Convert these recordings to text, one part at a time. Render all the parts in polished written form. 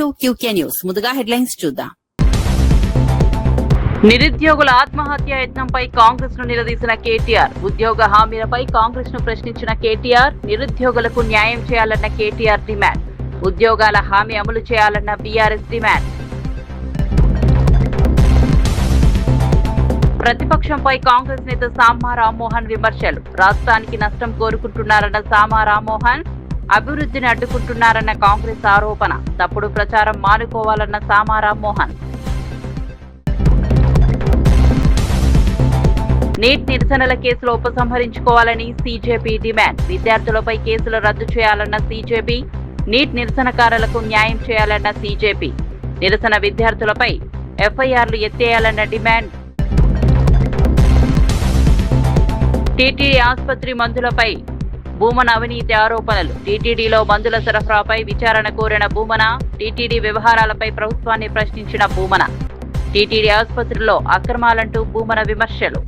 To QK news. ముందుగా headlines చూద్దాం. నిరుద్యోగుల ఆత్మహత్య యత్నంపై కాంగ్రెస్ ను నిలదీసిన కేటీఆర్. ఉద్యోగ హామీలపై కాంగ్రెస్ ను ప్రశ్నించిన కేటీఆర్. నిరుద్యోగులకు న్యాయం చేయాలన్న కేటీఆర్ డిమాండ్. ఉద్యోగాల హామీ అమలు చేయాలన్న బీఆర్ఎస్ డిమాండ్. ప్రతిపక్షంపై కాంగ్రెస్ నేత సామా రామ్మోహన్ విమర్శలు. రాష్ట్రానికి నష్టం కోరుకుంటున్నారన్న సామా రామ్మోహన్. అభివృద్ధిని అడ్డుకుంటున్నారన్న కాంగ్రెస్ ఆరోపణ. తప్పుడు ప్రచారం మానుకోవాలన్న సామా రామ్మోహన్. నీట్ నిరసనల కేసులో ఉపసంహరించుకోవాలని సీజేపీ డిమాండ్. విద్యార్థులపై కేసులు రద్దు చేయాలన్న సీజేపీ. నీట్ నిరసనకారులకు న్యాయం చేయాలన్న సీజేపీ. నిరసన విద్యార్థులపై ఎఫ్ఐఆర్లు ఎత్తేయాలన్న డిమాండ్. టీటీడీ ఆసుపత్రి మందులపై భూమన అవినీతి ఆరోపణలు. టీటీడీలో మందుల సరఫరాపై విచారణ కోరిన భూమన. టీటీడీ వ్యవహారాలపై ప్రభుత్వాన్ని ప్రశ్నించిన భూమన. టీటీడీ ఆసుపత్రిలో అక్రమాలంటూ భూమన విమర్శలు.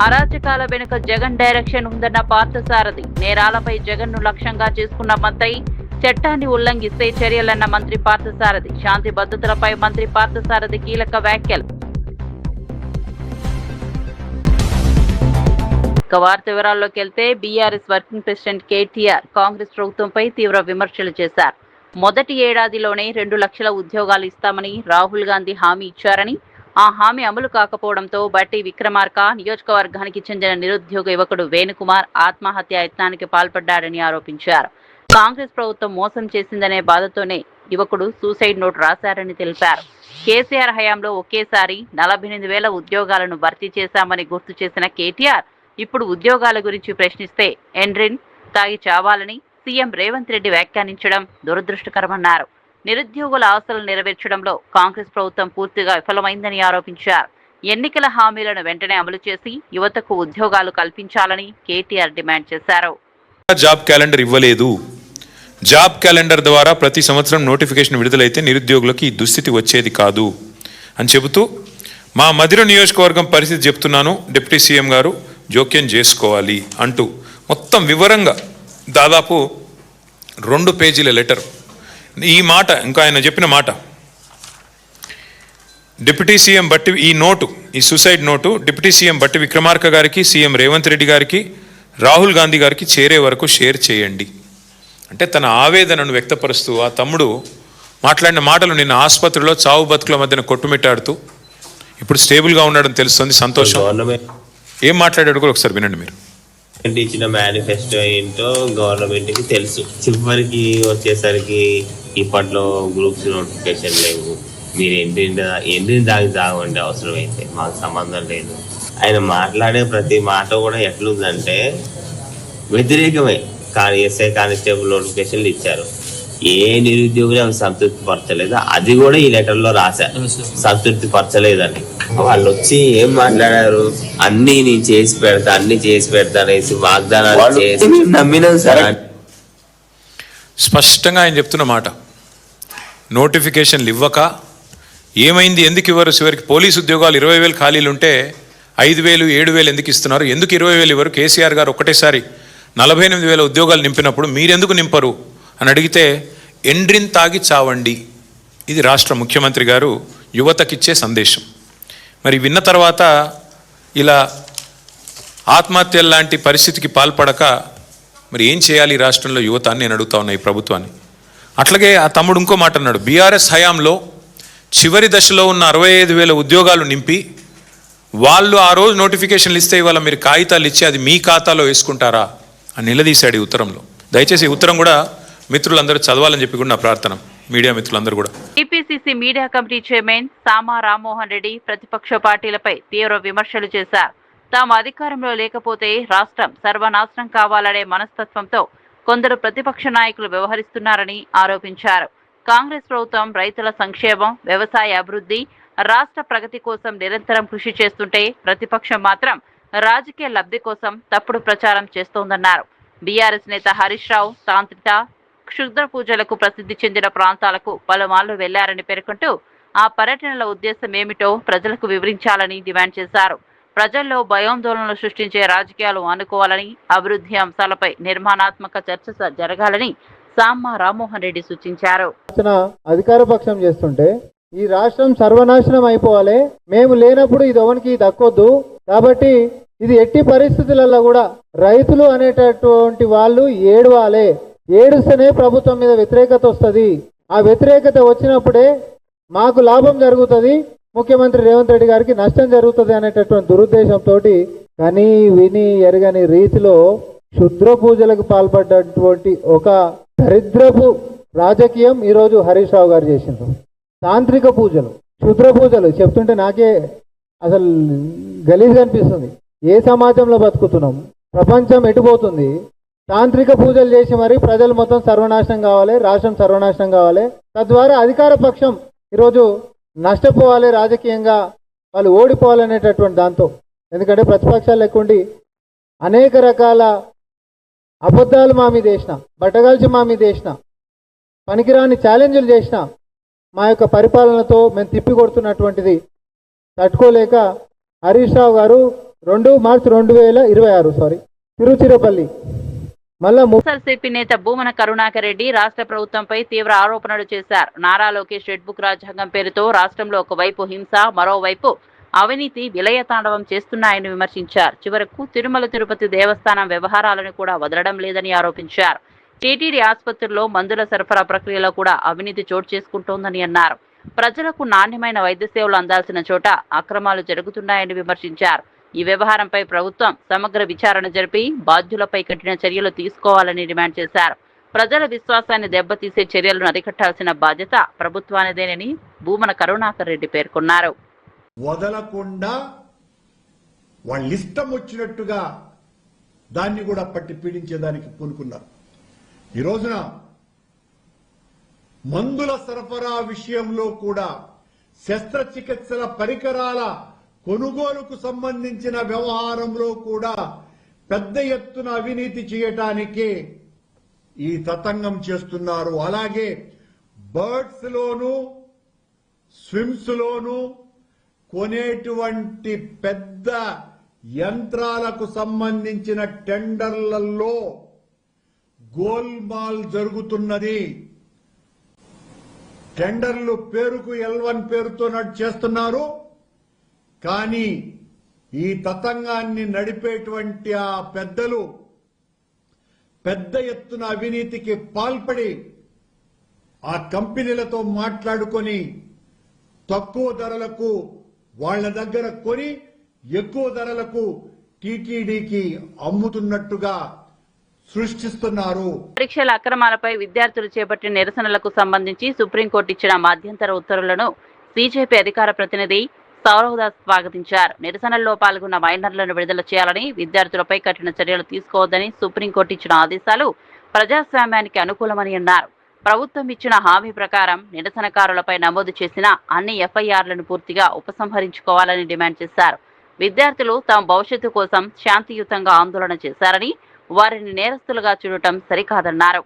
అరాచకాల వెనుక జగన్ డైరెక్షన్ ఉందన్న పార్థసారథి. నేరాలపై జగన్ ను లక్ష్యంగా చేసుకున్న మంత్రి. చట్టాన్ని ఉల్లంఘిస్తే చర్యలన్న మంత్రి పార్థసారథి. శాంతి భద్రతలపై మంత్రి పార్థసారథి కీలక వ్యాఖ్యలు. వార్త వివరాల్లోకి వెళ్తే BRS working president KTR Congress ప్రభుత్వంపై తీవ్ర విమర్శలు చేశారు. మొదటి ఏడాదిలోనే 2 లక్షల ఉద్యోగాలు ఇస్తామని రాహుల్ గాంధీ హామీ ఇచ్చారని, ఆ హామీ అమలు కాకపోవడంతో బట్టి విక్రమార్క నియోజకవర్గానికి చెందిన నిరుద్యోగ యువకుడు వేణుకుమార్ ఆత్మహత్య యత్నానికి పాల్పడ్డాడని ఆరోపించారు. కాంగ్రెస్ ప్రభుత్వం మోసం చేసిందనే బాధతోనే యువకుడు సూసైడ్ నోట్ రాశారని తెలిపారు. కేసీఆర్ హయాంలో ఒకేసారి 48,000 ఉద్యోగాలను భర్తీ చేశామని గుర్తు చేసిన కేటీఆర్ ఇప్పుడు ఉద్యోగాల గురించి ప్రశ్నిస్తే ఎండ్రిన్ తాగి చావాలని సీఎం రేవంత్ రెడ్డి వ్యాఖ్యానించడం దురదృష్టకరమన్నారు. నిరుద్యోగుల ఆశలు నెరవేర్చడంలో కాంగ్రెస్ ప్రభుత్వం పూర్తిగా విఫలమైందని ఆరోపించారు. ఎన్నికల హామీలను వెంటనే అమలు చేసి యువతకు ఉద్యోగాలు కల్పించాలని కేటీఆర్ డిమాండ్ చేశారు. జాబ్ క్యాలెండర్ ఇవ్వలేదు. జాబ్ క్యాలెండర్ ద్వారా ప్రతి సంవత్సరం నోటిఫికేషన్ విడుదలైతే నిరుద్యోగులకు ఈ దుస్థితి వచ్చేది కాదు అని చెబుతూ, మా మధిర నియోజకవర్గం పరిస్థితి చెప్తున్నాను, డిప్యూటీ సీఎం గారు జోక్యం చేసుకోవాలి అంటూ మొత్తం వివరంగా దాదాపు 2 పేజీల లెటర్. ఈ మాట ఇంకా ఆయన చెప్పిన మాట, డిప్యూటీ సీఎం బట్టి ఈ సూసైడ్ నోటు డిప్యూటీ సీఎం బట్టి విక్రమార్క గారికి, సీఎం రేవంత్ రెడ్డి గారికి, రాహుల్ గాంధీ గారికి చేరే వరకు షేర్ చేయండి అంటే తన ఆవేదనను వ్యక్తపరుస్తూ ఆ తమ్ముడు మాట్లాడిన మాటలు నిన్న ఆసుపత్రిలో చావు బతుకుల మధ్యన కొట్టుమిట్టాడుతూ ఇప్పుడు స్టేబుల్గా ఉన్నాడని తెలుస్తుంది. సంతోషం. ఏం మాట్లాడాడు కూడా ఒకసారి వినండి మీరు. ఇచ్చిన మేనిఫెస్టో ఏంటో గవర్నమెంట్ కి తెలుసు. చివరికి వచ్చేసరికి ఇప్పట్లో గ్రూప్స్ నోటిఫికేషన్ లేవు. మీరు ఎండిని దాగి తాగండి అవసరం అయితే, మాకు సంబంధం లేదు. ఆయన మాట్లాడే ప్రతి మాట కూడా ఎట్లుందంటే వ్యతిరేకమే. కానీ ఎస్ఐ కానిస్టేబుల్ నోటిఫికేషన్లు ఇచ్చారు, ఏ నిరుద్యోగులు అవి సంతృప్తి పరచలేదు. అది కూడా ఈ లెటర్లో రాశారు, సంతృప్తి పరచలేదని. వాళ్ళు వచ్చి ఏం మాట్లాడారు, అన్ని నేను చేసి పెడతా అనేసి వాగ్దానాలు చేసి నమ్మినాం సార్. స్పష్టంగా ఆయన చెప్తున్న మాట, నోటిఫికేషన్లు ఇవ్వక ఏమైంది, ఎందుకు ఇవ్వరు? చివరికి పోలీసు ఉద్యోగాలు 20,000 ఖాళీలు ఉంటే 5,000, 7,000 ఎందుకు ఇస్తున్నారు? ఎందుకు 20,000 ఇవ్వరు? కేసీఆర్ గారు ఒకటేసారి 48,000 ఉద్యోగాలు నింపినప్పుడు మీరెందుకు నింపరు అని అడిగితే ఎండ్రిన్ తాగి చావండి. ఇది రాష్ట్ర ముఖ్యమంత్రి గారు యువతకిచ్చే సందేశం. మరి విన్న తర్వాత ఇలా ఆత్మహత్యల లాంటి పరిస్థితికి పాల్పడక మరి ఏం చేయాలి ఈ రాష్ట్రంలో యువత అని నేను అడుగుతా ఉన్నా ఈ ప్రభుత్వాన్ని. అట్లాగే ఆ తమ్ముడు ఇంకో మాట అన్నాడు, బీఆర్ఎస్ హయాంలో చివరి దశలో ఉన్న 65,000 ఉద్యోగాలు నింపి వాళ్ళు ఆ రోజు నోటిఫికేషన్లు ఇస్తే ఇవాళ మీరు కాగితాలు ఇచ్చి అది మీ ఖాతాలో వేసుకుంటారా అని నిలదీశాడు ఈ ఉత్తరంలో. దయచేసి ఈ ఉత్తరం కూడా మిత్రులందరూ చదవాలని చెప్పి కూడా నా ప్రార్థన, మీడియా మిత్రులందరూ కూడా. టీపీసీసీ మీడియా కమిటీ చైర్మన్ సామా రామ్మోహన్ రెడ్డి ప్రతిపక్ష పార్టీలపై తీవ్ర విమర్శలు చేశారు. తాము అధికారంలో లేకపోతే రాష్ట్రం సర్వనాశనం కావాలనే మనస్తత్వంతో కొందరు ప్రతిపక్ష నాయకులు వ్యవహరిస్తున్నారని ఆరోపించారు. కాంగ్రెస్ ప్రభుత్వం రైతుల సంక్షేమం, వ్యవసాయ అభివృద్ధి, రాష్ట్ర ప్రగతి కోసం నిరంతరం కృషి చేస్తుంటే ప్రతిపక్షం మాత్రం రాజకీయ లబ్ధి కోసం తప్పుడు ప్రచారం చేస్తోందన్నారు. బీఆర్ఎస్ నేత హరీష్ రావు తాంత్రిక క్షుద్ర పూజలకు ప్రసిద్ధి చెందిన ప్రాంతాలకు పలుమార్లు వెళ్లారని పేర్కొంటూ ఆ పర్యటనల ఉద్దేశం ఏమిటో ప్రజలకు వివరించాలని డిమాండ్ చేశారు. ప్రజల్లో భయాందోళనలు సృష్టించే రాజకీయాలు మానుకోవాలని, అభివృద్ధి అంశాలపై నిర్మాణాత్మక చర్చ జరగాలని సామ్మ రామ్మోహన్ రెడ్డి సూచించారు. అధికార పక్షం చేస్తుంటే ఈ రాష్ట్రం సర్వనాశనం అయిపోవాలి, మేము లేనప్పుడు ఇది ఎవరికి దక్కొద్దు, కాబట్టి ఇది ఎట్టి పరిస్థితులలో కూడా రైతులు అనేటటువంటి వాళ్ళు ఏడవాలి, ఏడుస్తేనే ప్రభుత్వం మీద వ్యతిరేకత వస్తుంది, ఆ వ్యతిరేకత వచ్చినప్పుడే మాకు లాభం జరుగుతుంది, ముఖ్యమంత్రి రేవంత్ రెడ్డి గారికి నష్టం జరుగుతుంది అనేటటువంటి దురుద్దేశంతో కని విని ఎరగని రీతిలో క్షుద్ర పూజలకు పాల్పడ్డటువంటి ఒక దరిద్రపు రాజకీయం ఈరోజు హరీష్ రావు గారు చేసిండ్రు. తాంత్రిక పూజలు, క్షుద్ర పూజలు చెప్తుంటే నాకే అసలు గలీజ్గా అనిపిస్తుంది. ఏ సమాజంలో బతుకుతున్నాం? ప్రపంచం ఎటుపోతుంది? తాంత్రిక పూజలు చేసి మరి ప్రజలు మొత్తం సర్వనాశనం కావాలి, రాష్ట్రం సర్వనాశనం కావాలి, తద్వారా అధికార పక్షం ఈరోజు నష్టపోవాలి, రాజకీయంగా వాళ్ళు ఓడిపోవాలనేటటువంటి దాంతో. ఎందుకంటే ప్రతిపక్షాలు లేకుండి అనేక రకాల అబద్ధాలు మా మీద వేసిన, బట్టగాల్చి మా మీద వేసిన, పనికిరాని ఛాలెంజ్లు చేసిన మా యొక్క పరిపాలనతో మేము తిప్పి కొడుతున్నటువంటిది తట్టుకోలేక హరీష్ రావు గారు 2 మార్చి 2026 తిరుచిరపల్లి వైఎస్ఆర్సీపీ నేత భూమన కరుణాకర్ రెడ్డి రాష్ట్ర ప్రభుత్వంపై తీవ్ర ఆరోపణలు చేశారు. నారా లోకేష్ రెడ్ బుక్ రాజ్యాంగం పేరుతో రాష్ట్రంలో ఒకవైపు హింస, మరోవైపు అవినీతి విలయతాండవం చేస్తున్నాయని విమర్శించారు. చివరకు తిరుమల తిరుపతి దేవస్థానం వ్యవహారాలను కూడా వదలడం లేదని ఆరోపించారు. టీటీడీ ఆసుపత్రుల్లో మందుల సరఫరా ప్రక్రియలో కూడా అవినీతి చోటు చేసుకుంటోందని అన్నారు. ప్రజలకు నాణ్యమైన వైద్య సేవలు అందాల్సిన చోట అక్రమాలు జరుగుతున్నాయని విమర్శించారు. ఈ వ్యవహారంపై ప్రభుత్వం సమగ్ర విచారణ జరిపి బాధ్యులపై కఠిన చర్యలు తీసుకోవాలని డిమాండ్ చేశారు. ప్రజల విశ్వాసాన్ని దెబ్బతీసే చర్యలను అరికట్టాల్సిన బాధ్యత ప్రభుత్వానిదేనని భూమన కరుణాకర్ రెడ్డి పేర్కొన్నారు. వదలకుండా వాళ్ళిష్టం వచ్చినట్టుగా దాన్ని కూడా పట్టి పీడించేదానికి పూనుకున్నారు. ఈ రోజున మందుల సరఫరా విషయంలో కూడా శస్త్రచికిత్సల పరికరాల కొనుగోలుకు సంబంధించిన వ్యవహారంలో కూడా పెద్ద ఎత్తున అవినీతి చేయటానికి ఈ తతంగం చేస్తున్నారు. అలాగే బర్డ్స్ లోను, స్విమ్స్ లోను కొనేటువంటి పెద్ద యంత్రాలకు సంబంధించిన టెండర్లలో గోల్మాల్ జరుగుతున్నది. టెండర్లు పేరుకు L1 పేరుతో చేస్తున్నారు, కానీ ఈ తతంగాన్ని నడిపేటువంటి ఆ పెద్దలు పెద్ద ఎత్తున అవినీతికి పాల్పడి ఆ కంపెనీలతో మాట్లాడుకొని తక్కువ ధరలకు వాళ్ళ దగ్గర కొని ఎక్కువ ధరలకు టీటీడీకి అమ్ముతున్నట్టుగా సృష్టిస్తున్నారు. పరీక్షల అక్రమాలపై విద్యార్థులు చేపట్టిన నిరసనలకు సంబంధించి సుప్రీంకోర్టు ఇచ్చిన మధ్యంతర ఉత్తర్వులను బీజేపీ అధికార ప్రతినిధి సౌరవ్దాస్ స్వాగతించారు. నిరసనల్లో పాల్గొన్న మైనర్లను విడుదల చేయాలని, విద్యార్థులపై కఠిన చర్యలు తీసుకోవద్దని సుప్రీంకోర్టు ఇచ్చిన ఆదేశాలు ప్రజాస్వామ్యానికి అనుకూలమని అన్నారు. ప్రభుత్వం ఇచ్చిన హామీ ప్రకారం నిరసనకారులపై నమోదు చేసిన అన్ని ఎఫ్ఐఆర్లను పూర్తిగా ఉపసంహరించుకోవాలని డిమాండ్ చేశారు. విద్యార్థులు తమ భవిష్యత్తు కోసం శాంతియుతంగా ఆందోళన చేశారని, వారిని నేరస్తులుగా చూడటం సరికాదన్నారు.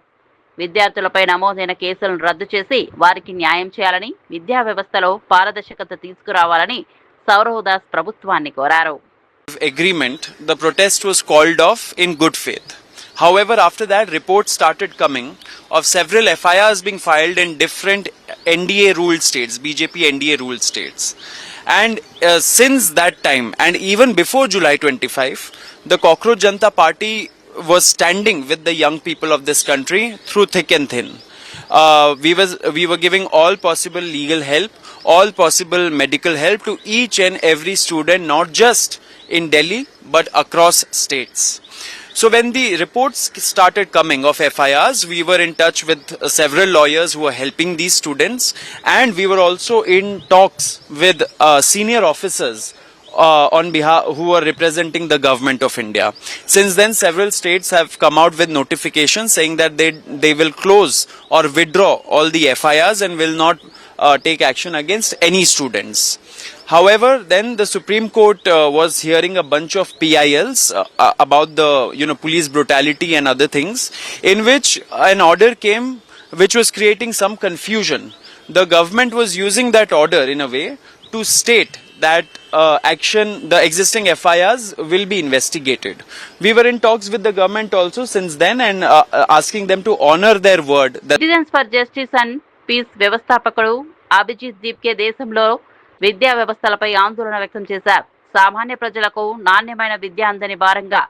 విద్యార్థులపై నమోదైన కేసులను రద్దు చేసి వారికి న్యాయం చేయాలని, విద్యా వ్యవస్థలో పారదర్శకత తీసుకురావాలని సౌరవ్దాస్ ప్రభుత్వాన్ని కోరారు. Agreement, the protest was called off in good faith. However, after that, reports started coming of several FIRs being filed in different NDA ruled states, BJP NDA ruled states. And since that time, and even before July 25, the Cockroach Janata Party was standing with the young people of this country through thick and thin. We were giving all possible legal help, all possible medical help to each and every student, not just in Delhi, but across states. So when the reports started coming of FIRs, we were in touch with several lawyers who were helping these students, and we were also in talks with senior officers on behalf who are representing the government of India. Since then, several states have come out with notifications saying that they will close or withdraw all the FIRs and will not take action against any students. However, then the Supreme Court was hearing a bunch of PILs about the police brutality and other things, in which an order came which was creating some confusion. The government was using that order in a way to state that the existing FIRs will be investigated. We were in talks with the government also since then and asking them to honor their word. Citizens for justice and peace వ్యవస్థాపకుడు అభిజిత్ దీప్కే దేశంలో విద్యా వ్యవస్థలపై ఆందోళన వ్యక్తం చేశారు. సామాన్య ప్రజలకు నాణ్యమైన విద్య అందని భారంగా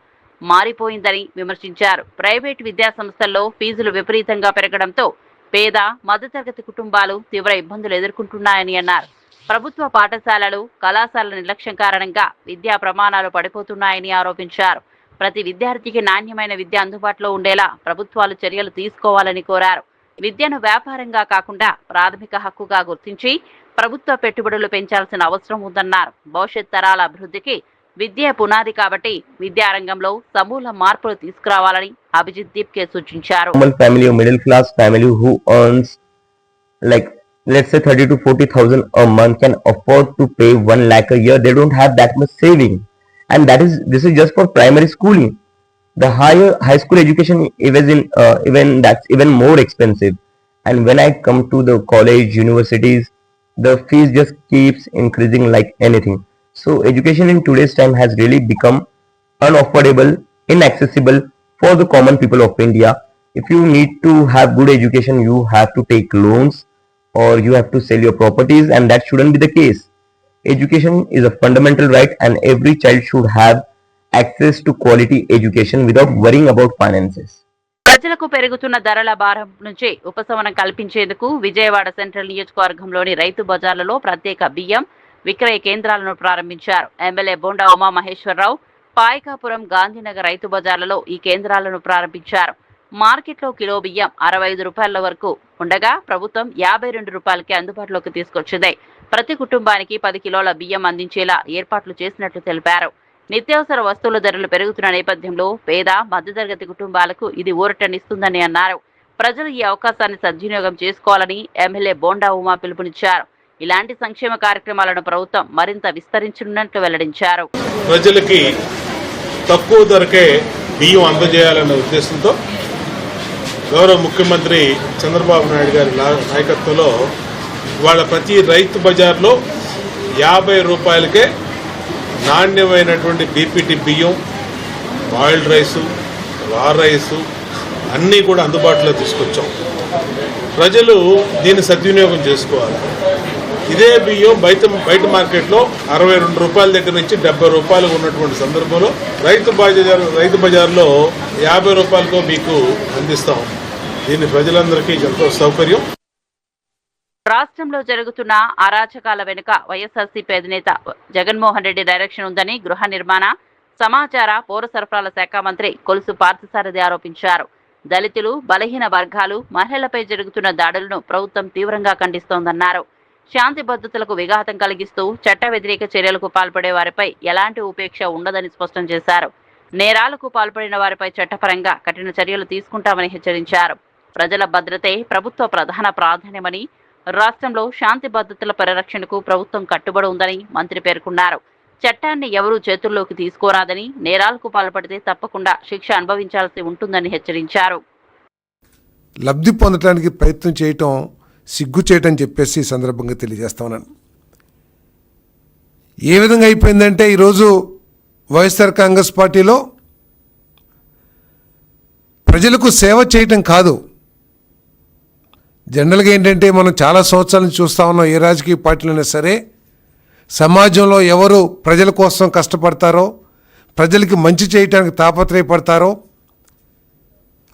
మారిపోయిందని విమర్శించారు. ప్రైవేట్ విద్యా సంస్థల్లో ఫీజులు విపరీతంగా పెరగడంతో పేద మధ్యతరగతి కుటుంబాలు తీవ్ర ఇబ్బందులు ఎదుర్కొంటున్నాయని అన్నారు. ప్రభుత్వ పాఠశాలలు కళాశాలల నిర్లక్ష్యం కారణంగా విద్యా ప్రమాణాలు పడిపోతున్నాయని ఆరోపించారు. ప్రతి విద్యార్థికి నాణ్యమైన విద్య అందుబాటులో ఉండేలా ప్రభుత్వాలు చర్యలు తీసుకోవాలని కోరారు. విద్యను వ్యాపారంగా కాకుండా ప్రాథమిక హక్కుగా గుర్తించి ప్రభుత్వ పెట్టుబడులు పెంచాల్సిన అవసరం ఉందన్నారు. భవిష్యత్ తరాల అభివృద్ధికి విద్య పునాది కాబట్టి విద్యారంగంలో సమూల మార్పులు తీసుకురావాలని అభిజిత్ దీప్కే సూచించారు. Family or middle class family who earns like let's say 30 to 40,000 a month can afford to pay 1 lakh a year. They don't have that much saving, and this is just for primary schooling. The high school education that's even more expensive, and when I come to the college universities, the fees just keeps increasing like anything. So education in today's time has really become unaffordable, inaccessible for the common people of India. If you need to have good education, you have to take loans or you have to sell your properties, and that shouldn't be the case. Education is a fundamental right, and every child should have access to quality education without worrying about finances. ప్రజలకు పెరుగుతున్న ధరల భారం నుంచి ఉపశమనం కల్పించేందుకు Vijayawada central నియోజకవర్గంలోని రైతు బజార్లలో ప్రత్యేక బియ్యం విక్రయ కేంద్రాలను ప్రారంభించారు. ఎమ్మెల్యే బోండా ఉమా మహేశ్వరరావు పాయకాపురం గాంధీనగర్ రైతు బజార్లలో ఈ కేంద్రాలను ప్రారంభించారు. మార్కెట్లో కిలో బియ్యం 65 రూపాయల వరకు ఉండగా ప్రభుత్వం 52 రూపాయలకి అందుబాటులోకి తీసుకొచ్చింది. ప్రతి కుటుంబానికి 10 కిలోల బియ్యం అందించేలా ఏర్పాట్లు చేసినట్లు తెలిపారు. నిత్యావసర వస్తువుల ధరలు పెరుగుతున్న నేపథ్యంలో పేద మధ్యతరగతి కుటుంబాలకు ఇది ఊరటనిస్తుందని అన్నారు. ప్రజలు ఈ అవకాశాన్ని సద్వినియోగం చేసుకోవాలని ఎమ్మెల్యే బోండా ఉమా పిలుపునిచ్చారు. ఇలాంటి సంక్షేమ కార్యక్రమాలను ప్రభుత్వం మరింత విస్తరించనున్నట్లు వెల్లడించారు. ప్రజలకి తక్కువ ధరకే బియ్యం అందజేయాలనే ఉద్దేశంతో గౌరవ ముఖ్యమంత్రి చంద్రబాబు నాయుడు గారి నాయకత్వంలో వాళ్ళ ప్రతి రైతు బజార్లో 50 రూపాయలకే నాణ్యమైనటువంటి బీపీటీ బియ్యం, బాయిల్డ్ రైసు, రా రైసు అన్నీ కూడా అందుబాటులో తీసుకొచ్చాం. ప్రజలు దీన్ని సద్వినియోగం చేసుకోవాలి. ఇదే బియ్యం బయట మార్కెట్లో 62 రూపాయల దగ్గర నుంచి 70 రూపాయలు ఉన్నటువంటి సందర్భంలో రైతు బజార్లో 50 రూపాయలకు మీకు అందిస్తాం. దీన్ని ప్రజలందరికీ ఎంతో సౌకర్యం. రాష్ట్రంలో జరుగుతున్న అరాచకాల వెనుక వైఎస్ఆర్సీపీ అధినేత జగన్మోహన్ రెడ్డి డైరెక్షన్ ఉందని గృహ నిర్మాణ, సమాచార, పౌర సరఫరాల శాఖ మంత్రి కొలుసు పార్థసారథి ఆరోపించారు. దళితులు, బలహీన వర్గాలు, మహిళలపై జరుగుతున్న దాడులను ప్రభుత్వం తీవ్రంగా ఖండిస్తోందన్నారు. శాంతి భద్రతలకు విఘాతం కలిగిస్తూ చట్ట వ్యతిరేక చర్యలకు పాల్పడే వారిపై ఎలాంటి ఉపేక్ష ఉండదని స్పష్టం చేశారు. నేరాలకు పాల్పడిన వారిపై చట్టపరంగా కఠిన చర్యలు తీసుకుంటామని హెచ్చరించారు. ప్రజల భద్రతే ప్రభుత్వ ప్రధాన ప్రాధాన్యమని, రాష్ట్రంలో శాంతి భద్రతల పరిరక్షణకు ప్రభుత్వం కట్టుబడి ఉందని మంత్రి పేర్కొన్నారు. చట్టాన్ని ఎవరూ చేతుల్లోకి తీసుకోరాదని, నేరాలకు పాల్పడితే తప్పకుండా శిక్ష అనుభవించాల్సి ఉంటుందని హెచ్చరించారు. లబ్ధి పొందడానికి ప్రయత్నం చేయటం సిగ్గు చేయటం చెప్పేసి ఈ సందర్భంగా తెలియజేస్తా ఉన్నాను. ఏ విధంగా అయిపోయిందంటే ఈరోజు వైఎస్ఆర్ కాంగ్రెస్ పార్టీలో ప్రజలకు సేవ చేయటం కాదు. జనరల్గా ఏంటంటే మనం చాలా సంవత్సరాల నుంచి చూస్తూ ఉన్నాం, ఏ రాజకీయ పార్టీలైనా సరే సమాజంలో ఎవరు ప్రజల కోసం కష్టపడతారో, ప్రజలకి మంచి చేయటానికి తాపత్రయపడతారో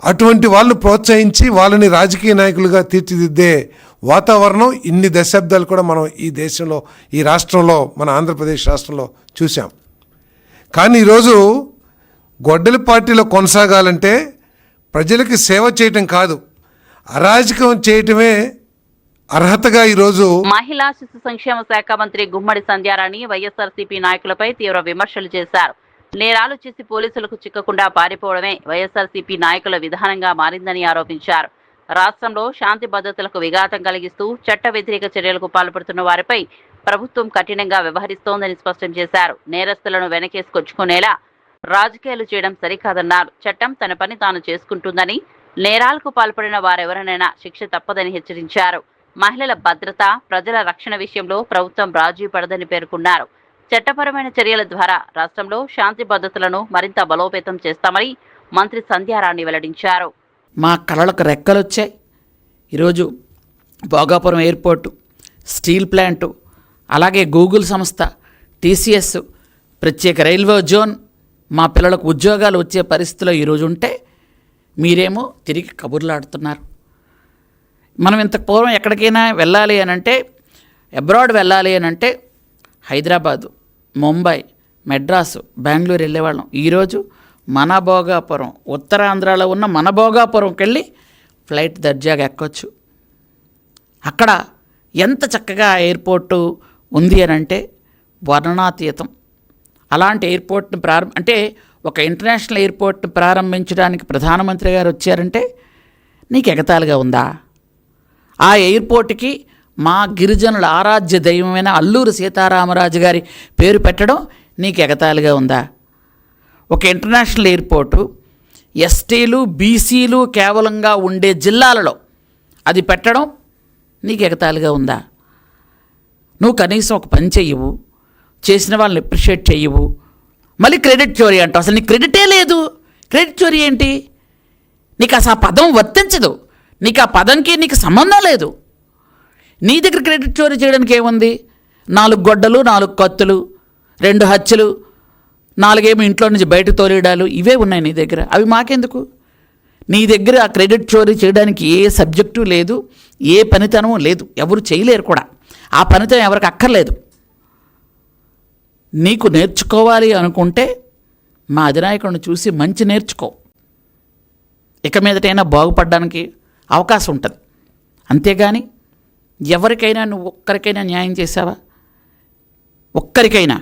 అటువంటి వాళ్ళు ప్రోత్సహించి వాళ్ళని రాజకీయ నాయకులుగా తీర్చిదిద్దే వాతావరణం ఇన్ని దశాబ్దాలు కూడా మనం ఈ దేశంలో, ఈ రాష్ట్రంలో, మన ఆంధ్రప్రదేశ్ రాష్ట్రంలో చూసాం. కానీ ఈరోజు గొడ్డలి పార్టీలో కొనసాగాలంటే ప్రజలకి సేవ చేయటం కాదు, అరాజకం చేయటమే అర్హతగా ఈరోజు. మహిళా శిశు సంక్షేమ శాఖ మంత్రి గుమ్మడి సంధ్యారాణి వైఎస్ఆర్సీపీ నాయకులపై తీవ్ర విమర్శలు చేశారు. నేరాలు చేసి పోలీసులకు చిక్కకుండా పారిపోవడమే వైఎస్ఆర్సీపీ నాయకుల విధానంగా మారిందని ఆరోపించారు. రాష్ట్రంలో శాంతి భద్రతలకు విఘాతం కలిగిస్తూ చట్ట వ్యతిరేక చర్యలకు పాల్పడుతున్న వారిపై ప్రభుత్వం కఠినంగా వ్యవహరిస్తోందని స్పష్టం చేశారు. నేరస్తులను వెనకేసుకొచ్చుకునేలా రాజకీయాలు చేయడం సరికాదన్నారు. చట్టం తన పని తాను చేసుకుంటుందని, నేరాలకు పాల్పడిన వారెవరినైనా శిక్ష తప్పదని హెచ్చరించారు. మహిళల భద్రత, ప్రజల రక్షణ విషయంలో ప్రభుత్వం రాజీ పడదని పేర్కొన్నారు. చట్టపరమైన చర్యల ద్వారా రాష్ట్రంలో శాంతి భద్రతలను మరింత బలోపేతం చేస్తామని మంత్రి సంధ్యారాణి వెల్లడించారు. మా కళలకు రెక్కలొచ్చాయి. ఈరోజు భోగాపురం ఎయిర్పోర్టు, స్టీల్ ప్లాంటు, అలాగే గూగుల్ సంస్థ, టీసీఎస్, ప్రత్యేక రైల్వే జోన్, మా పిల్లలకు ఉద్యోగాలు వచ్చే పరిస్థితిలో ఈరోజు ఉంటే మీరేమో తిరిగి కబుర్లాడుతున్నారు. మనం ఇంతకు పూర్వం ఎక్కడికైనా వెళ్ళాలి అని అంటే, అబ్రాడ్ వెళ్ళాలి అని అంటే హైదరాబాదు, ముంబై, మెడ్రాసు, బెంగళూరు వెళ్ళేవాళ్ళం. ఈరోజు మన భోగాపురం, ఉత్తరాంధ్రలో ఉన్న మన భోగాపురంకి వెళ్ళి ఫ్లైట్ దర్జాగా ఎక్కొచ్చు. అక్కడ ఎంత చక్కగా ఎయిర్పోర్టు ఉంది అని అంటే వర్ణనాతీతం. అలాంటి ఎయిర్పోర్ట్ని అంటే ఒక ఇంటర్నేషనల్ ఎయిర్పోర్ట్ని ప్రారంభించడానికి ప్రధానమంత్రి గారు వచ్చారంటే నీకు ఎగతాళిగా ఉందా? ఆ ఎయిర్పోర్ట్కి మా గిరిజనుల ఆరాధ్య దైవమైన అల్లూరి సీతారామరాజు గారి పేరు పెట్టడం నీకు ఎగతాళిగా ఉందా? ఒక ఇంటర్నేషనల్ ఎయిర్పోర్టు ఎస్టీలు, బీసీలు కేవలంగా ఉండే జిల్లాలలో అది పెట్టడం నీకు ఎగతాళిగా ఉందా? నువ్వు కనీసం ఒక పని చెయ్యవు, చేసిన వాళ్ళని అప్రిషియేట్ చెయ్యవు, మళ్ళీ క్రెడిట్ చోరీ అంటావు. అసలు నీకు క్రెడిటే లేదు. క్రెడిట్ చోరీ ఏంటి? నీకు అసలు ఆ పదం వర్తించదు. నీకు ఆ పదంకి నీకు సంబంధం లేదు. నీ దగ్గర క్రెడిట్ చోరీ చేయడానికి ఏముంది? 4 గొడ్డలు, 4 కత్తులు, 2 హత్యలు, 4 ఏమో ఇంట్లో నుంచి బయటకు తోలేయడాలు, ఇవే ఉన్నాయి నీ దగ్గర. అవి మాకెందుకు? నీ దగ్గర ఆ క్రెడిట్ చోరీ చేయడానికి ఏ సబ్జెక్టు లేదు, ఏ పనితనం లేదు, ఎవరు చేయలేరు కూడా. ఆ పనితనం ఎవరికి అక్కర్లేదు. నీకు నేర్చుకోవాలి అనుకుంటే మా అధినాయకుడిని చూసి మంచి నేర్చుకో. ఇక మీదటైనా బాగుపడడానికి అవకాశం ఉంటుంది. అంతేగాని ఎవరికైనా నువ్వు ఒక్కరికైనా న్యాయం చేసావా? ఒక్కరికైనా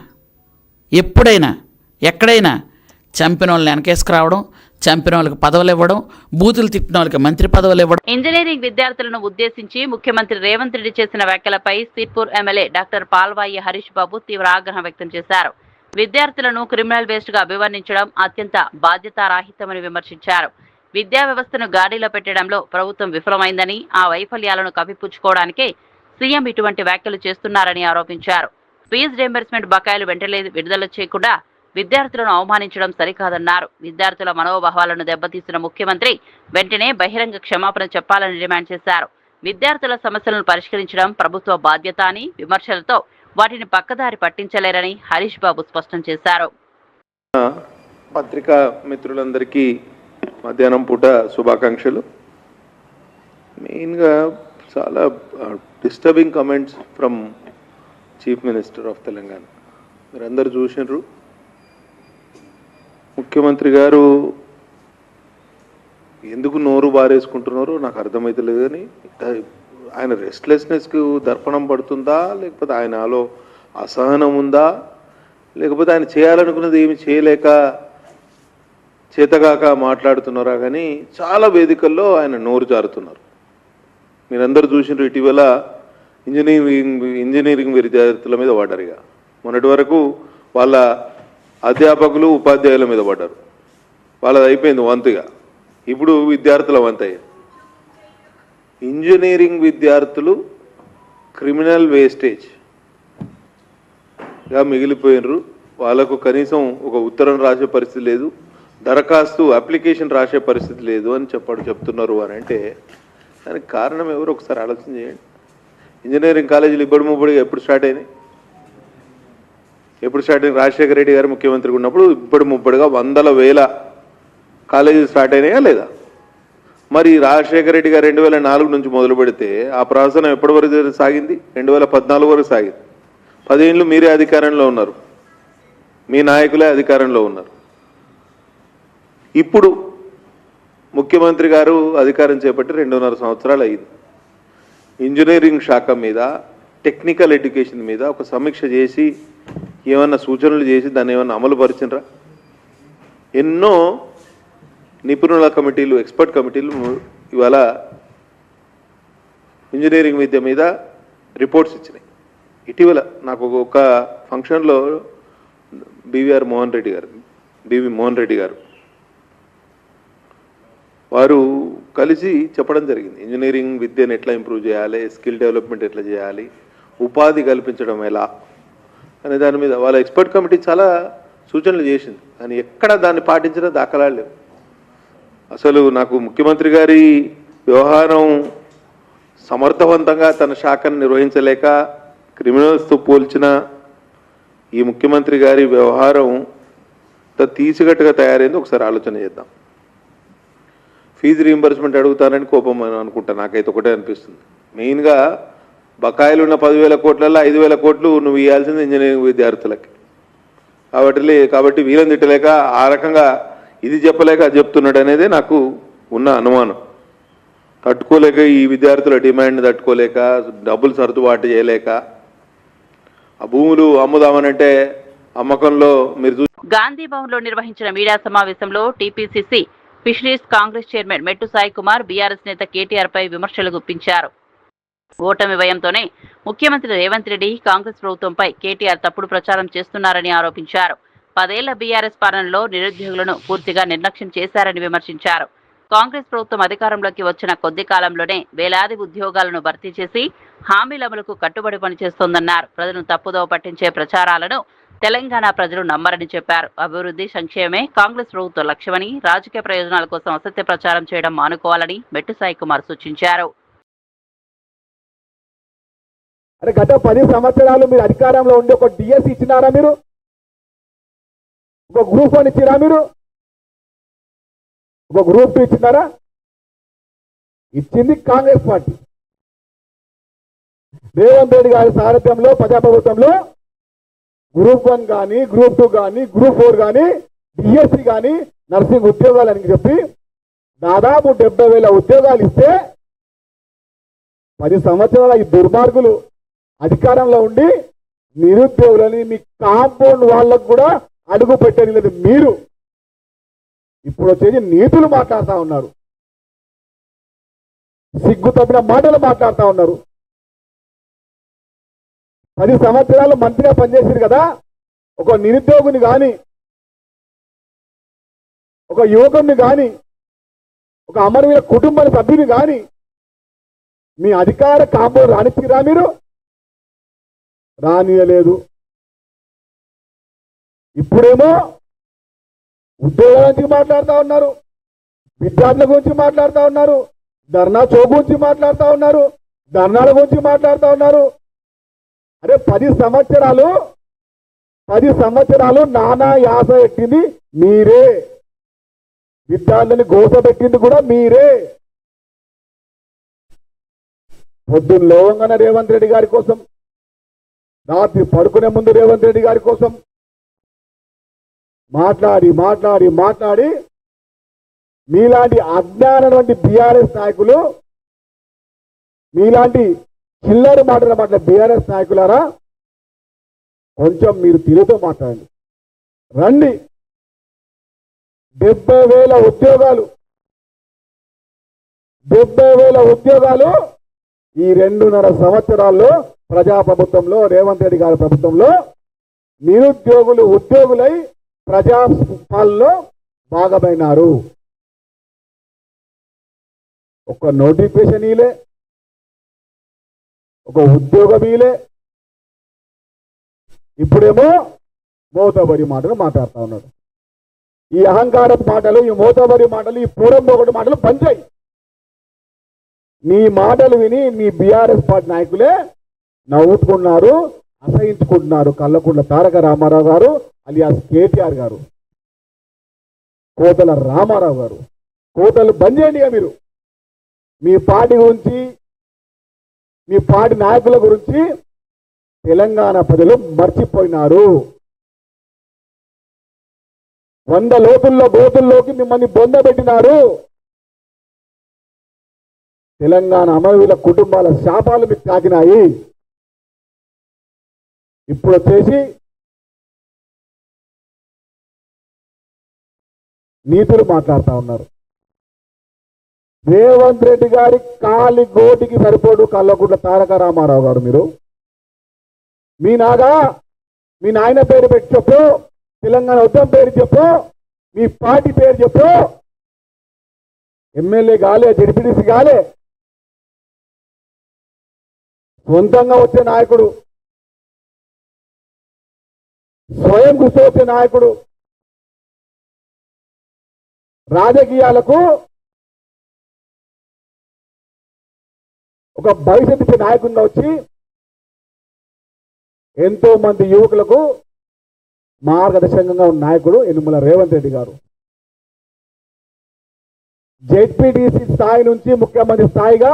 ఎప్పుడైనా ఎక్కడైనా చంపిన వాళ్ళని వెనకేసుకురావడం, చంపిన వాళ్ళకి పదవులు ఇవ్వడం, బూతులు తిట్టిన వాళ్ళకి మంత్రి పదవులు ఇవ్వడం. ఇంజనీరింగ్ విద్యార్థులను ఉద్దేశించి ముఖ్యమంత్రి రేవంత్ రెడ్డి చేసిన వ్యాఖ్యలపై సిర్పూర్ ఎమ్మెల్యే డాక్టర్ పాల్వాయి హరీష్ బాబు తీవ్ర ఆగ్రహం వ్యక్తం చేశారు. విద్యార్థులను క్రిమినల్ వేస్ట్ గా అభివర్ణించడం అత్యంత బాధ్యతారాహిత్యమని విమర్శించారు. విద్యా వ్యవస్థను గాడిలో పెట్టడంలో ప్రభుత్వం విఫలమైందని, ఆ వైఫల్యాలను కప్పిపుచ్చుకోవడానికే సీఎం ఇటువంటి వ్యాఖ్యలు చేస్తున్నారని ఆరోపించారు. ఫీజు రీయింబర్స్మెంట్ బకాయిలు వెంటనే విడుదల చేయకుండా విద్యార్థులను అవమానించడం సరికాదన్నారు. విద్యార్థుల మనోభావాలను దెబ్బతీసిన ముఖ్యమంత్రి వెంటనే బహిరంగ క్షమాపణ చెప్పాలని డిమాండ్ చేశారు. విద్యార్థుల సమస్యలను పరిష్కరించడం ప్రభుత్వ బాధ్యత అని, విమర్శలతో వాటిని పక్కదారి పట్టించలేరని హరీష్ బాబు స్పష్టం చేశారు. పత్రికా మిత్రులందరికీ మధ్యాహ్నం పూట శుభాకాంక్షలు. మెయిన్గా చాలా disturbing comments from chief minister of Telangana. మీరందరూ చూసినారు. ముఖ్యమంత్రి గారు ఎందుకు నోరు బారేసుకుంటున్నారో నాకు అర్థమైతలేదు. కానీ ఆయన రెస్ట్లెస్నెస్కి దర్పణం పడుతుందా, లేకపోతే ఆయనలో అసహనం ఉందా, లేకపోతే ఆయన చేయాలనుకున్నది ఏమి చేయలేక చేతగాక మాట్లాడుతున్నారా? కానీ చాలా వేదికల్లో ఆయన నోరు జారుతున్నారు. మీరందరూ చూసినారు. ఇటీవల ఇంజనీరింగ్ విద్యార్థుల మీద పడ్డారు. ఇక మొన్నటి వరకు వాళ్ళ అధ్యాపకులు, ఉపాధ్యాయుల మీద పడ్డారు. వాళ్ళది అయిపోయింది వంతుగా. ఇప్పుడు విద్యార్థుల వంతయ్య. ఇంజనీరింగ్ విద్యార్థులు క్రిమినల్ వేస్టేజ్గా మిగిలిపోయినరు. వాళ్ళకు కనీసం ఒక ఉత్తరం రాసే పరిస్థితి లేదు, దరఖాస్తు అప్లికేషన్ రాసే పరిస్థితి లేదు అని చెప్తున్నారు అని అంటే దానికి కారణం ఎవరు? ఒకసారి ఆలోచన చేయండి. ఇంజనీరింగ్ కాలేజీలు ఇబ్బడి ఎప్పుడు స్టార్ట్ అయినాయి? రాజశేఖర రెడ్డి గారు ముఖ్యమంత్రిగా ఉన్నప్పుడు ముప్పడిగా 100,000 కాలేజీలు స్టార్ట్ అయినాయా లేదా? మరి రాజశేఖర రెడ్డి గారు 2004 నుంచి మొదలు పెడితే ఆ ప్రహసనం ఎప్పటి వరకు సాగింది? 2014 వరకు సాగింది. 10 ఏళ్ళు మీరే అధికారంలో ఉన్నారు, మీ నాయకులే అధికారంలో ఉన్నారు. ఇప్పుడు ముఖ్యమంత్రి గారు అధికారం చేపట్టి 2.5 సంవత్సరాలు అయింది. ఇంజనీరింగ్ శాఖ మీద, టెక్నికల్ ఎడ్యుకేషన్ మీద ఒక సమీక్ష చేసి ఏమన్నా సూచనలు చేసి దాన్ని ఏమన్నా అమలు పరిచినరా? ఎన్నో నిపుణుల కమిటీలు, ఎక్స్పర్ట్ కమిటీలు ఇవాళ ఇంజనీరింగ్ విద్య మీద రిపోర్ట్స్ ఇచ్చినాయి. ఇటీవల నాకు ఒక ఫంక్షన్లో బివి మోహన్ రెడ్డి గారు వారు కలిసి చెప్పడం జరిగింది. ఇంజనీరింగ్ విద్యను ఎట్లా ఇంప్రూవ్ చేయాలి, స్కిల్ డెవలప్మెంట్ ఎట్లా చేయాలి, ఉపాధి కల్పించడం ఎలా అనే దాని మీద వాళ్ళ ఎక్స్పర్ట్ కమిటీ చాలా సూచనలు చేసింది. కానీ ఎక్కడ దాన్ని పాటించిన దాఖలాలు లేవు. అసలు నాకు ముఖ్యమంత్రి గారి వ్యవహారం సమర్థవంతంగా తన శాఖను నిర్వహించలేక క్రిమినల్స్తో పోల్చిన ఈ ముఖ్యమంత్రి గారి వ్యవహారం తీసిగట్టుగా తయారైంది. ఒకసారి ఆలోచన చేద్దాం. ఫీజు రీయింబర్స్మెంట్ అడుగుతానని కోపం అని అనుకుంటా. నాకైతే ఒకటే అనిపిస్తుంది. మెయిన్గా బకాయిలు ఉన్న 10,000 కోట్లలో 5,000 కోట్లు నువ్వు ఇవ్వాల్సింది ఇంజనీరింగ్ విద్యార్థులకి. కాబట్టి వీళ్ళని తిట్టలేక ఆ రకంగా ఇది చెప్పలేక అది చెప్తున్నాడు అనేది నాకు ఉన్న అనుమానం. తట్టుకోలేక ఈ విద్యార్థుల డిమాండ్ని తట్టుకోలేక డబ్బులు సర్దుబాటు చేయలేక ఆ భూములు అమ్ముదామనంటే అమ్మకంలో మీరు గాంధీ భవన్ లో నిర్వహించిన మీడియా సమావేశంలో టీపీసీసీ ఫిషరీస్ కాంగ్రెస్ చైర్మన్ మెట్టు సాయి కుమార్ బీఆర్ఎస్ నేత కేటీఆర్ పై విమర్శలు గుప్పించారు. ఓటమి భయంతోనే ముఖ్యమంత్రి రేవంత్ రెడ్డి కాంగ్రెస్ ప్రభుత్వంపై కేటీఆర్ తప్పుడు ప్రచారం చేస్తున్నారని ఆరోపించారు. 10 ఏళ్ల బీఆర్ఎస్ పాలనలో నిరుద్యోగులను పూర్తిగా నిర్లక్ష్యం చేశారని విమర్శించారు. కాంగ్రెస్ ప్రభుత్వం అధికారంలోకి వచ్చిన కొద్ది కాలంలోనే వేలాది ఉద్యోగాలను భర్తీ చేసి హామీల అమలుకు కట్టుబడి పనిచేస్తోందన్నారు. ప్రజలను తప్పుదోవ పట్టించే ప్రచారాలను తెలంగాణ ప్రజలు నమ్మరని చెప్పారు. అభివృద్ధి సంక్షేమమే కాంగ్రెస్ ప్రభుత్వ లక్ష్యమని, రాజకీయ ప్రయోజనాల కోసం అసత్య ప్రచారం చేయడం మానుకోవాలని మెట్టు సాయి కుమార్ సూచించారు. గత 10 సంవత్సరాలు మీరు అధికారంలో ఉండి ఒక డిఎస్సి ఇచ్చినారా? మీరు ఒక గ్రూప్ 1 ఇచ్చినారా? మీరు ఒక గ్రూప్ 2 ఇచ్చినారా? ఇచ్చింది కాంగ్రెస్ పార్టీ. రేవంత్ రెడ్డి గారి సారథ్యంలో ప్రజాప్రభుత్వంలో గ్రూప్ 1 కానీ, గ్రూప్ 2 కానీ, గ్రూప్ 4 కానీ, డిఎస్సి కానీ, నర్సింగ్ ఉద్యోగాలు అని చెప్పి దాదాపు 70,000 ఉద్యోగాలు ఇస్తే 10 సంవత్సరాల ఈ దుర్మార్గులు అధికారంలో ఉండి నిరుద్యోగులని మీ కాంపౌండ్ వాళ్ళకు కూడా అడుగు పెట్టని లేదు. మీరు ఇప్పుడు వచ్చేసి నీతులు మాట్లాడుతూ ఉన్నారు, సిగ్గు తప్పిన మాటలు మాట్లాడుతూ ఉన్నారు. 10 సంవత్సరాలు మంత్రిగా పనిచేసారు కదా, ఒక నిరుద్యోగుని కానీ, ఒక యువకుడిని కానీ, ఒక అమరవీర కుటుంబ సభ్యుని కానీ మీ అధికార కాంపౌండ్ రానిచ్చిరా? మీరు రానియలేదు. ఇప్పుడేమో ఉద్యోగాల గురించి మాట్లాడుతూ ఉన్నారు, విద్యార్థుల గురించి మాట్లాడుతూ ఉన్నారు, ధర్నా చౌక్ గురించి మాట్లాడుతూ ఉన్నారు, ధర్నాల గురించి మాట్లాడుతూ ఉన్నారు. అరే 10 సంవత్సరాలు నానా యాస ఎట్టింది మీరే, విద్యార్థులని గోస పెట్టింది కూడా మీరే. పొద్దున్న లేవగానే రేవంత్ రెడ్డి గారి కోసం, రాత్రి పడుకునే ముందు రేవంత్ రెడ్డి గారి కోసం మాట్లాడి మీలాంటి అజ్ఞానటువంటి బీఆర్ఎస్ నాయకులు, మీలాంటి చిల్లర మాటల బీఆర్ఎస్ నాయకులారా కొంచెం మీరు తిరుగుతూ మాట్లాడండి. రండి. 70,000 ఉద్యోగాలు ఈ 2.5 సంవత్సరాల్లో ప్రజాప్రభుత్వంలో, రేవంత్ రెడ్డి గారి ప్రభుత్వంలో నిరుద్యోగులు ఉద్యోగులై ప్రజాపాలనలో భాగమైనారు. ఒక నోటిఫికేషన్ ఇలే, ఒక ఉద్యోగం ఇలే. ఇప్పుడేమో మోతబరి మాటలు మాట్లాడుతూ ఉన్నాడు. ఈ అహంకారపు మాటలు, ఈ మోతబరి మాటలు, ఈ పూరంబోగటి మాటలు పంచాయి. నీ మాటలు విని మీ బీఆర్ఎస్ పార్టీ నాయకులే నవ్వుతున్నారు, అసహించుకుంటున్నారు. కల్లకుంట్ల తారక రామారావు గారు అలియాస్ కేటీఆర్ గారు, కోతల రామారావు గారు, కోతలు బంద్ చేయండి. మీరు మీ పార్టీ గురించి, మీ పార్టీ నాయకుల గురించి తెలంగాణ ప్రజలు మర్చిపోయినారు. 100 లోతుల్లో గోతుల్లోకి మిమ్మల్ని బొందబెట్టినారు. తెలంగాణ అమరవీరుల కుటుంబాల శాపాలు మీకు తాకినాయి. ఇప్పుడు వచ్చేసి నీతులు మాట్లాడుతూ ఉన్నారు. రేవంత్ రెడ్డి గారి కాలి గోటికి సరిపోడు కల్లకుంట్ల తారక రామారావు గారు. మీరు మీ నాయన పేరు పెట్టి చెప్పు, తెలంగాణ ఉద్యమం పేరు చెప్పు, మీ పార్టీ పేరు చెప్పు. ఎమ్మెల్యే కాలే, జడ్పీటీసీ కాలే, సొంతంగా వచ్చే నాయకుడు, స్వయం కృషి వచ్చే నాయకుడు, రాజకీయాలకు ఒక భవిష్యత్తు ఇచ్చే నాయకుడిగా వచ్చి ఎంతో మంది యువకులకు మార్గదర్శకంగా ఉన్న నాయకుడు యనుమల రేవంత్ రెడ్డి గారు. జెడ్పీటీసీ స్థాయి నుంచి ముఖ్యమంత్రి స్థాయిగా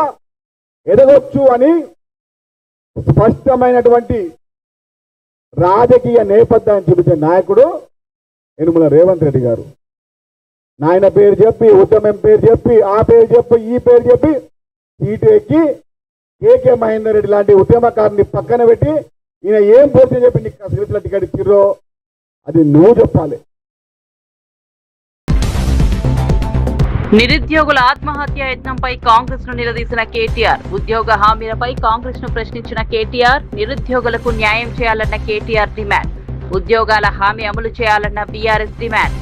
ఎదగొచ్చు అని స్పష్టమైనటువంటి రాజకీయ నేపథ్యాన్ని చూపించే నాయకుడు యనుమల రేవంత్ రెడ్డి గారు. నాయన పేరు చెప్పి, ఉద్యమం పేరు చెప్పి, ఆ పేరు చెప్పి, ఈ పేరు చెప్పి సీటు ఎక్కి కేకే మహేందర్ రెడ్డి లాంటి ఉద్యమకారుని పక్కన పెట్టి ఈయన ఏం పోతే చెప్పి నీకు సిరిసిల్ల టికెట్ ఇచ్చిర్రో అది నువ్వు చెప్పాలి. నిరుద్యోగుల ఆత్మహత్య యత్నంపై కాంగ్రెస్ ను నిలదీసిన కేటీఆర్, ఉద్యోగ హామీలపై కాంగ్రెస్ ను ప్రశ్నించిన కేటీఆర్, నిరుద్యోగులకు న్యాయం చేయాలన్న కేటీఆర్ డిమాండ్, ఉద్యోగాల హామీ అమలు చేయాలన్న బీఆర్ఎస్ డిమాండ్.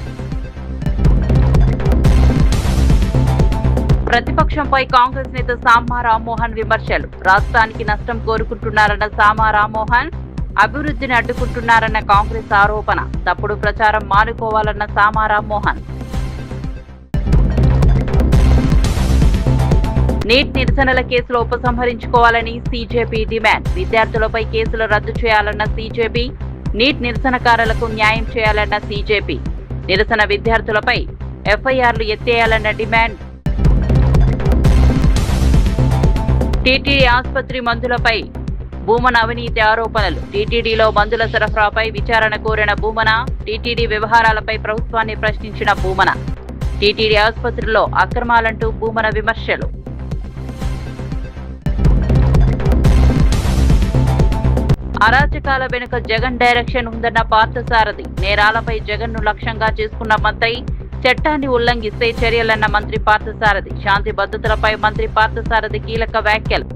ప్రతిపక్షంపై కాంగ్రెస్ నేత సామా రామ్మోహన్ విమర్శలు, రాష్ట్రానికి నష్టం కోరుకుంటున్నారన్న సామా రామ్మోహన్, అభివృద్ధిని అడ్డుకుంటున్నారన్న కాంగ్రెస్ ఆరోపణ, తప్పుడు ప్రచారం మానుకోవాలన్న సామా రామ్మోహన్. నీట్ నిరసనల కేసులు ఉపసంహరించుకోవాలని సీజేపీ డిమాండ్, విద్యార్థులపై కేసులు రద్దు చేయాలన్న సీజేపీ, నీట్ నిరసనకారులకు న్యాయం చేయాలన్న సీజేపీ, నిరసన విద్యార్థులపై ఎఫ్ఐఆర్లు ఎత్తేయాలన్న డిమాండ్. టీటీడీ ఆసుపత్రి మందులపై భూమన అవినీతి ఆరోపణలు, టీటీడీలో మందుల సరఫరాపై విచారణ కోరిన భూమన, టీటీడీ వ్యవహారాలపై ప్రభుత్వాన్ని ప్రశ్నించిన భూమన, టీటీడీ ఆసుపత్రిలో అక్రమాలంటూ భూమన విమర్శలు. అరాచకాల వెనుక జగన్ డైరెక్షన్ ఉందన్న పార్థసారథి, నేరాలపై జగన్ ను లక్ష్యంగా చేసుకున్న మంత్రి, చట్టాన్ని ఉల్లంఘిస్తే చర్యలన్న మంత్రి పార్థసారథి, శాంతి భద్రతలపై మంత్రి పార్థసారథి కీలక వ్యాఖ్యలు.